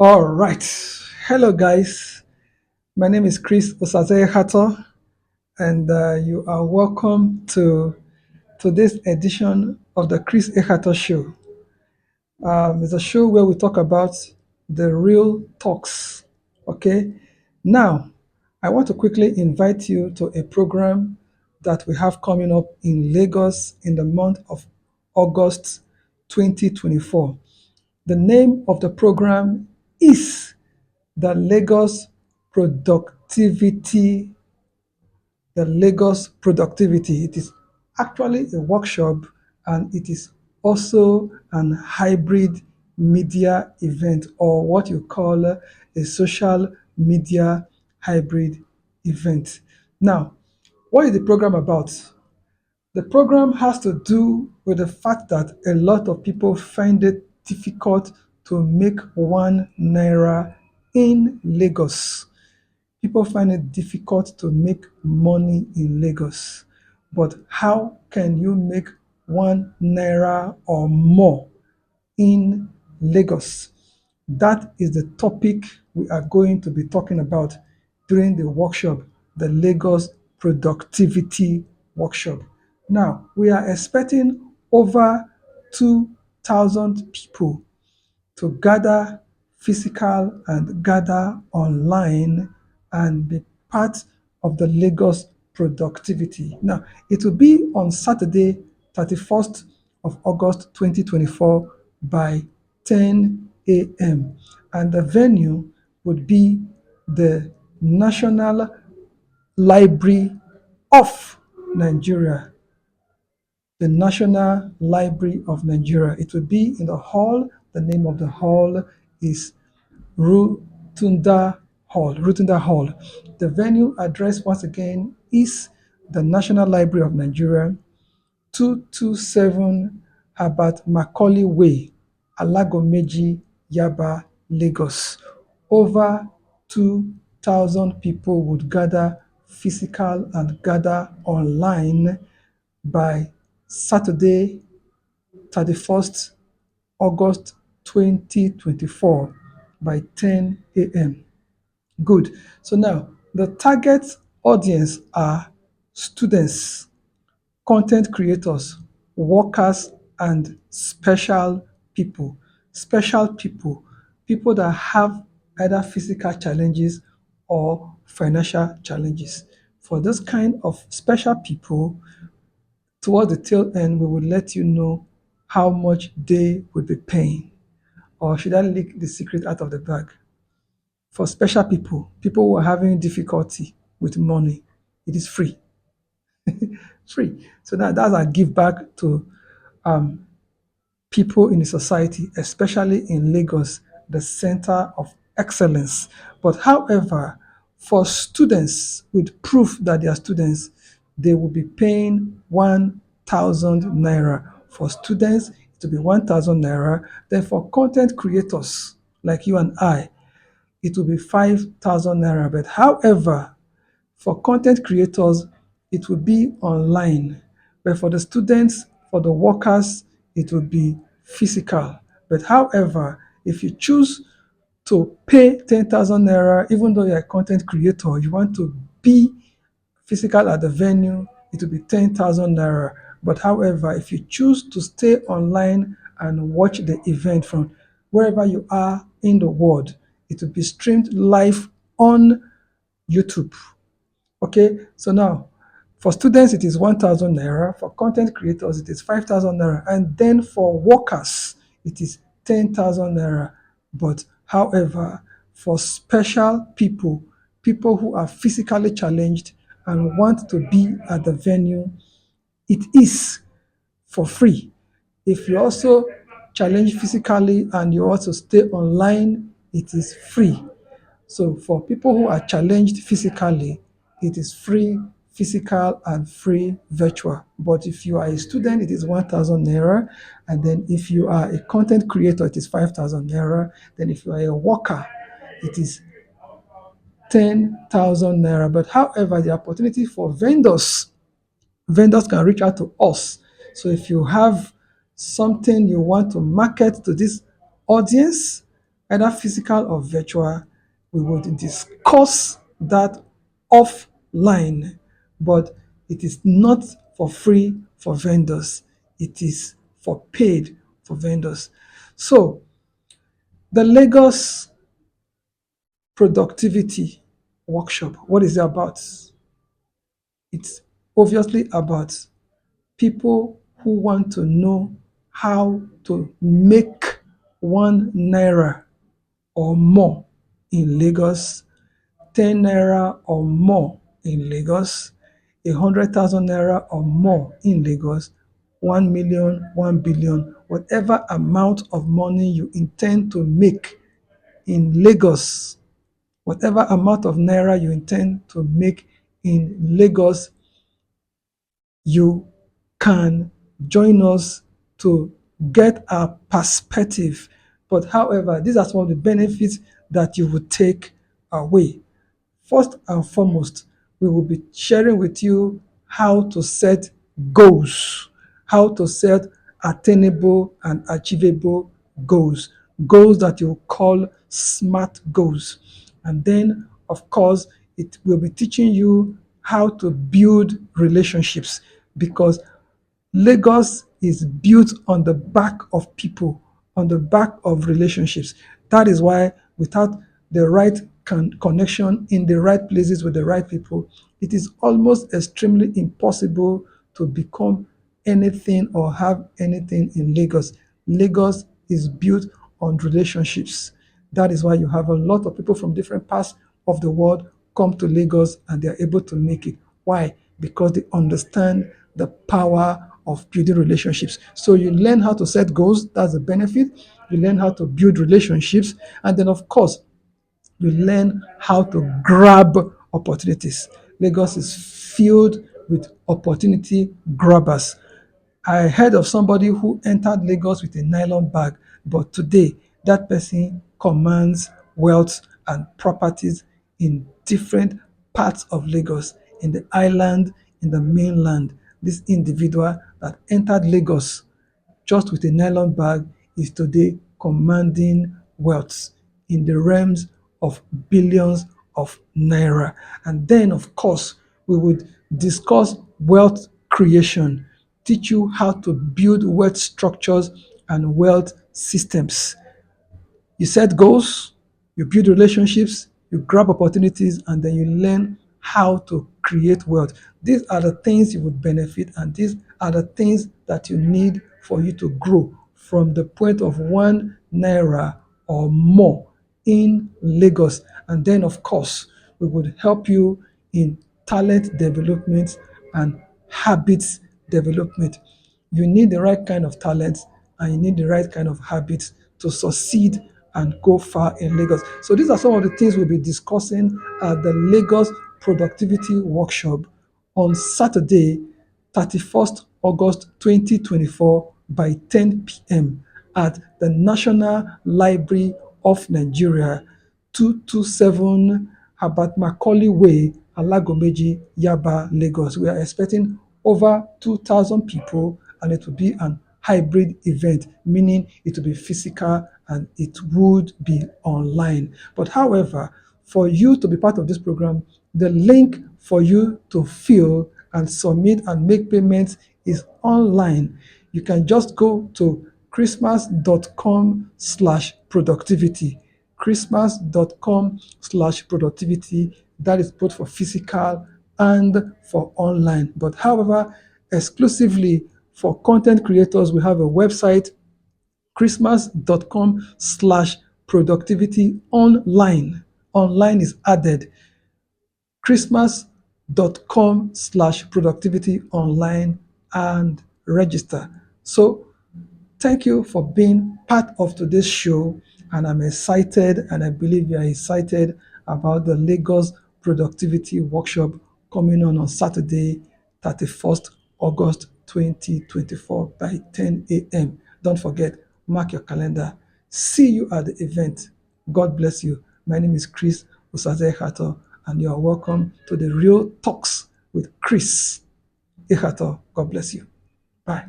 All right. Hello, guys. My name is Chris Osazee Ekhator, and you are welcome to this edition of the Chris Ekhator Show. It's a show where we talk about the real talks. Okay. Now, I want to quickly invite you to a program that we have coming up in Lagos in the month of August 2024. The name of the program is the Productivity, the Lagos Productivity. It is actually a workshop and it is also an hybrid media event or what you call a social media hybrid event. Now, what is the program about? The program has to do with the fact that a lot of people find it difficult to make 1 naira in Lagos. People find it difficult to make money in Lagos. But how can you make 1 naira or more in Lagos? That is the topic we are going to be talking about during the workshop, the Lagos Productivity Workshop. Now, we are expecting over 2,000 people to gather physical and gather online and be part of the Lagos productivity. Now, it will be on Saturday, 31st of August 2024 by 10 a.m. And the venue would be the National Library of Nigeria, the National Library of Nigeria. It will be in the hall. The name of the hall is Rotunda Hall. The venue address once again is the National Library of Nigeria, 227 Herbert Macaulay Way, Alagomeji, Yaba, Lagos. Over 2,000 people would gather physical and gather online by Saturday, 31st August 2024 by 10 a.m. Good. So now the target audience are students, content creators, workers, and special people. Special people, people that have either physical challenges or financial challenges. For this kind of special people, toward the tail end, we will let you know how much they will be paying. Or should I leak the secret out of the bag? For special people, people who are having difficulty with money, it is free. Free. So that's our give back to um, people in the society, especially in Lagos, the center of excellence. But however, for students with proof that they are students, they will be paying 1,000 naira. For students, it will be 1,000 naira. Then for content creators like you and I, it will be 5,000 naira. But however, for content creators, it will be online. But for the students, for the workers, it will be physical. But however, if you choose to pay 10,000 naira, even though you're a content creator, you want to be physical at the venue, it will be 10,000 naira. But however, if you choose to stay online and watch the event from wherever you are in the world, it will be streamed live on YouTube. Okay, so now for students it is 1,000 naira, for content creators it is 5,000 naira, and then for workers it is 10,000 naira. But however, for special people, people who are physically challenged and want to be at the venue, it is for free. If you also challenge physically and you also stay online, it is free. So for people who are challenged physically, it is free physical and free virtual. But if you are a student, it is 1,000 naira. And then if you are a content creator, it is 5,000 naira. Then if you are a worker, it is 10,000 naira. But however, the opportunity for vendors can reach out to us. So if you have something you want to market to this audience, either physical or virtual. We would discuss that offline, but it is not for free for vendors. It is for paid for vendors. So the Lagos productivity workshop, what is it about? It's obviously about people who want to know how to make 1 naira or more in Lagos, 10 naira or more in Lagos, 100,000 naira or more in Lagos, 1 million, 1 billion, whatever amount of money you intend to make in Lagos, whatever amount of naira you intend to make in Lagos, you can join us to get a perspective. But however, these are some of the benefits that you would take away. First and foremost, we will be sharing with you how to set goals, how to set attainable and achievable goals, goals that you call SMART goals. And then, of course, it will be teaching you how to build relationships because Lagos is built on the back of people, on the back of relationships. That is why without the right connection in the right places with the right people, it is almost extremely impossible to become anything or have anything in Lagos. Lagos is built on relationships. That is why you have a lot of people from different parts of the world come to Lagos and they are able to make it. Why? Because they understand the power of building relationships. So you learn how to set goals, that's the benefit. You learn how to build relationships. And then, of course, you learn how to grab opportunities. Lagos is filled with opportunity grabbers. I heard of somebody who entered Lagos with a nylon bag, but today that person commands wealth and properties in different parts of Lagos, in the island, in the mainland. This individual that entered Lagos just with a nylon bag is today commanding wealth in the realms of billions of naira. And then, of course, we would discuss wealth creation, teach you how to build wealth structures and wealth systems. You set goals, you build relationships, you grab opportunities, and then you learn how to create wealth. These are the things you would benefit, and these are the things that you need for you to grow from the point of 1 naira or more in Lagos. And then, of course, we would help you in talent development and habits development. You need the right kind of talent and you need the right kind of habits to succeed and go far in Lagos. So these are some of the things we'll be discussing at the Lagos Productivity Workshop on Saturday, 31st August 2024 by 10 p.m. at the National Library of Nigeria, 227 Herbert Macaulay Way, Alagomeji, Yaba, Lagos. We are expecting over 2,000 people, and it will be an hybrid event, meaning it will be physical and it would be online. But however, for you to be part of this program, the link for you to fill and submit and make payments is online. You can just go to christmas.com/productivity. Christmas.com/productivity. That is both for physical and for online. But however, exclusively for content creators, we have a website, christmas.com/productivity online. Online is added. Christmas.com/productivity online and register. So thank you for being part of today's show. And I'm excited, and I believe you are excited about the Lagos Productivity Workshop coming on Saturday, 31st August 2024 by 10 a.m. Don't forget, mark your calendar. See you at the event. God bless you. My name is Chris Osazee Ekhator, and you are welcome to the Real Talks with Chris Ekhator. God bless you. Bye.